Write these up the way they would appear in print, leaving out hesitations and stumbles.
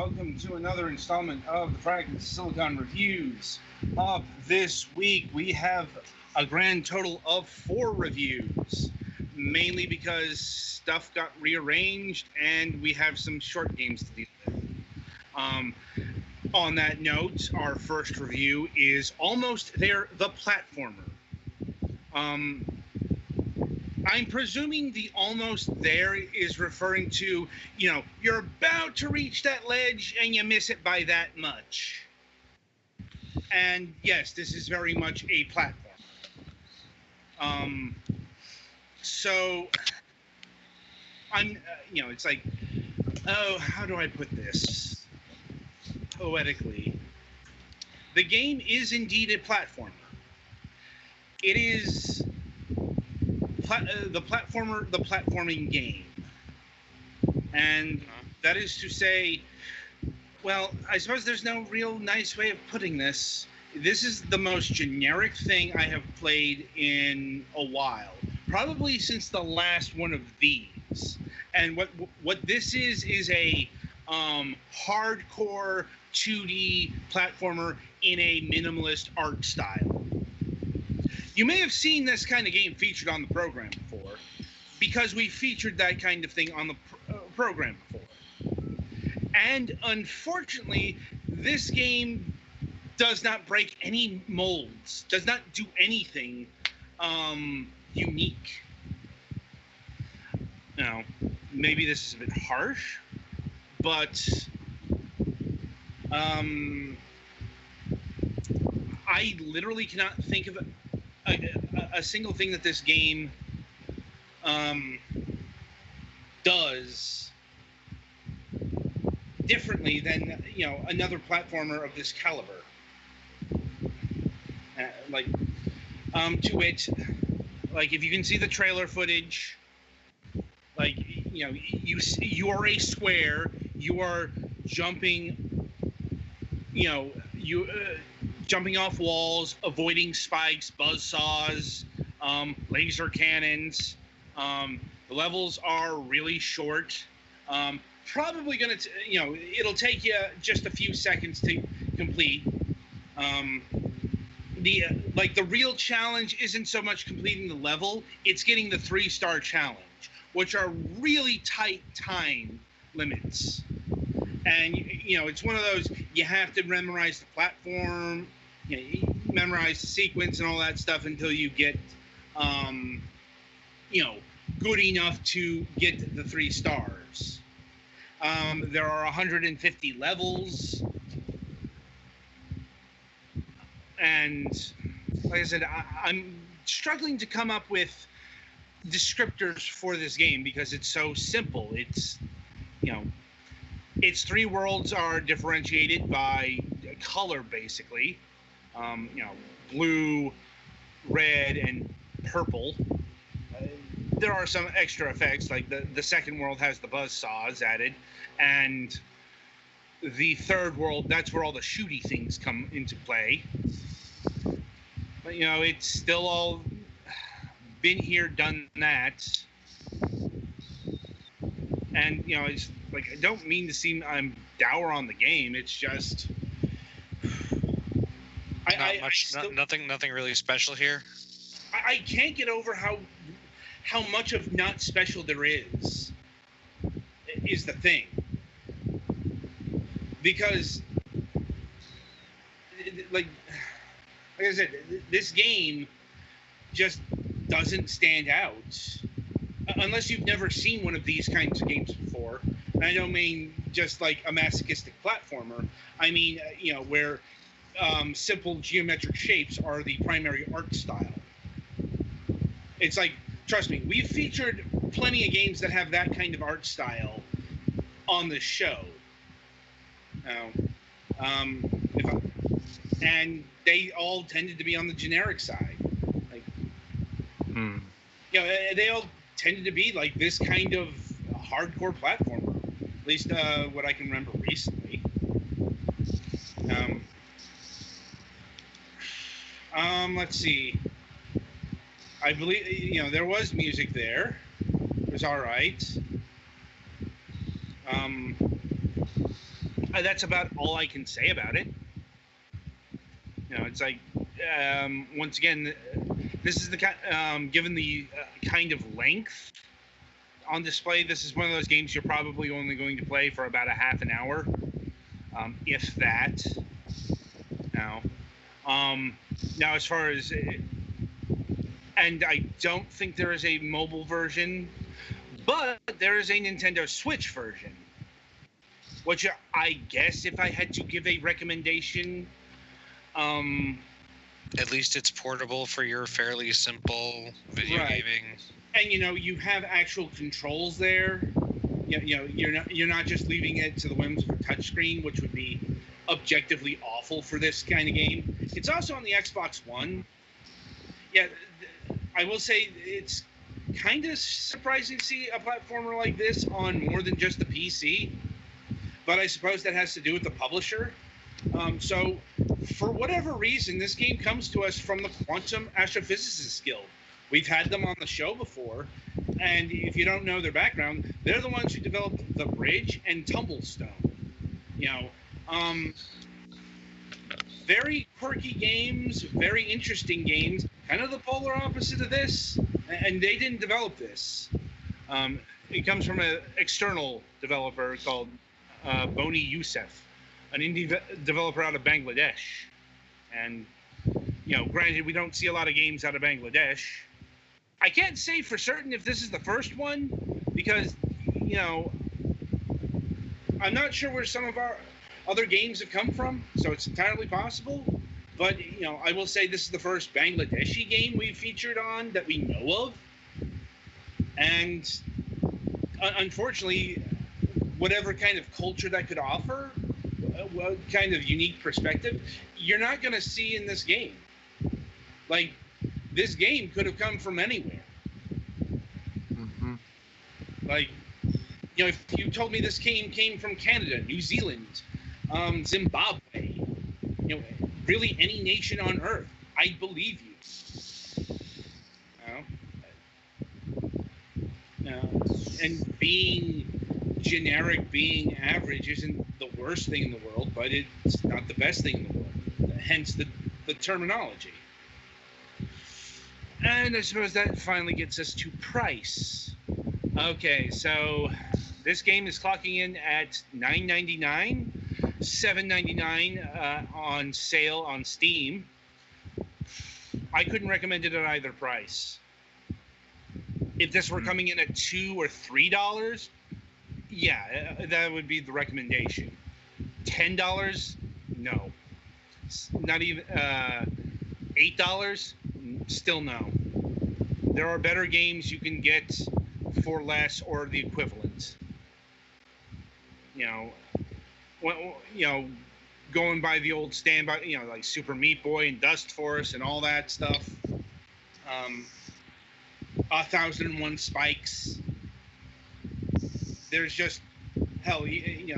welcome to another installment of the Fragments Silicon Reviews. Up this week, we have a grand total of 4 reviews, mainly because stuff got rearranged and we have some short games to deal with. Um, on that note, our first review is Almost There, the Platformer. Um, I'm presuming the almost there is referring to, you're about to reach that ledge and you miss it by that much. And yes, this is very much a platform. So I'm, it's like, oh, how do I put this poetically? The game is indeed a platformer. It is the platforming game. And that is to say, well, I suppose there's no real nice way of putting this. This is the most generic thing I have played in a while, probably since the last one of these. And what this is a hardcore 2D platformer in a minimalist art style. You may have seen this kind of game featured on the program before, because we featured that kind of thing on the program before. And unfortunately, this game does not break any molds, does not do anything unique. Now, maybe this is a bit harsh, but I literally cannot think of a single thing that this game does differently than another platformer of this caliber. To it, like if you can see the trailer footage, like you are a square, you are jumping, jumping off walls, avoiding spikes, buzzsaws, laser cannons. The levels are really short. Probably gonna, it'll take you just a few seconds to complete. The real challenge isn't so much completing the level; it's getting the 3-star challenge, which are really tight time limits. And it's one of those, you have to memorize the platform, memorize the sequence and all that stuff until you get, good enough to get the 3 stars. There are 150 levels, and like I said, I'm struggling to come up with descriptors for this game because it's so simple. It's, its 3 worlds are differentiated by color, basically. Blue, red, and purple. There are some extra effects, like the second world has the buzzsaws added, and the third world, that's where all the shooty things come into play. But, it's still all been here, done that. And, it's like, I don't mean to seem I'm dour on the game. It's just nothing really special here. I can't get over how much of not special there is the thing. Because, like I said, this game just doesn't stand out unless you've never seen one of these kinds of games before. And I don't mean just like a masochistic platformer. I mean, where simple geometric shapes are the primary art style. It's like, trust me, we've featured plenty of games that have that kind of art style on the show. And they all tended to be on the generic side. Like, they all tended to be like this kind of hardcore platformer. At least what I can remember recently. Let's see. I believe, there was music there. It was all right. that's about all I can say about it. It's like, once again, this is the given the kind of length on display, this is one of those games you're probably only going to play for about a half an hour, if that. Now, now as far as, and I don't think there is a mobile version, but there is a Nintendo Switch version, which I guess if I had to give a recommendation, at least it's portable for your fairly simple video gaming. And you have actual controls there. You're not just leaving it to the whims of a touchscreen, which would be objectively awful for this kind of game. It's also on the Xbox One. Yeah, I will say it's kind of surprising to see a platformer like this on more than just the PC, but I suppose that has to do with the publisher. So, for whatever reason, this game comes to us from the Quantum Astrophysicists Guild. We've had them on the show before, and if you don't know their background, they're the ones who developed The Bridge and Tumblestone. Very quirky games, very interesting games, kind of the polar opposite of this, and they didn't develop this. It comes from an external developer called Boni Youssef, an indie developer out of Bangladesh. And, granted, we don't see a lot of games out of Bangladesh. I can't say for certain if this is the first one, because, I'm not sure where some of our other games have come from, so it's entirely possible. But, I will say this is the first Bangladeshi game we've featured on that we know of. And, unfortunately, whatever kind of culture that could offer, what kind of unique perspective, you're not going to see in this game. Like, this game could have come from anywhere. Mm-hmm. Like, if you told me this game came from Canada, New Zealand, Zimbabwe, really any nation on Earth, I'd believe you. And being generic, being average isn't the worst thing in the world, but it's not the best thing in the world. Hence the terminology. And I suppose that finally gets us to price. Okay, so this game is clocking in at $9.99, $7.99 on sale on Steam. I couldn't recommend it at either price. If this were coming in at $2 or $3, yeah, that would be the recommendation. $10, no. Not even $8, still no. There are better games you can get for less or the equivalent. Going by the old standby, like Super Meat Boy and Dust Force and all that stuff. 1001 Spikes. There's just, hell, if you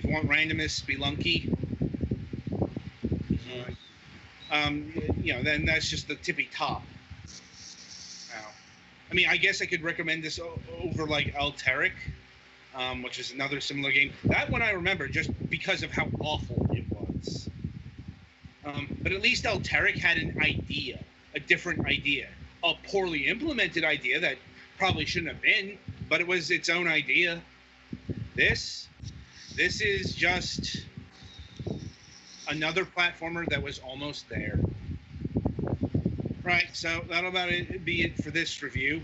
want randomness, Spelunky. Then that's just the tippy top. I mean, I guess I could recommend this over like Alteryx, which is another similar game. That one I remember just because of how awful it was. But at least Alteryx had an idea, a different idea, a poorly implemented idea that probably shouldn't have been, but it was its own idea. This is just another platformer that was almost there. Right, so that'll about be it for this review.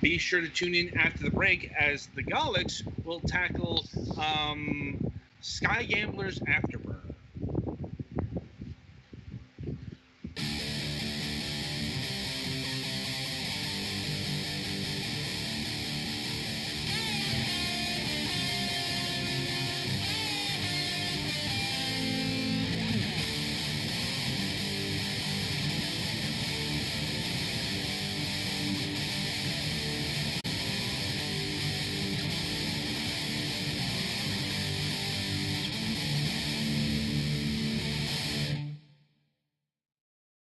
Be sure to tune in after the break as the Golics will tackle Sky Gamblers Afterbirth.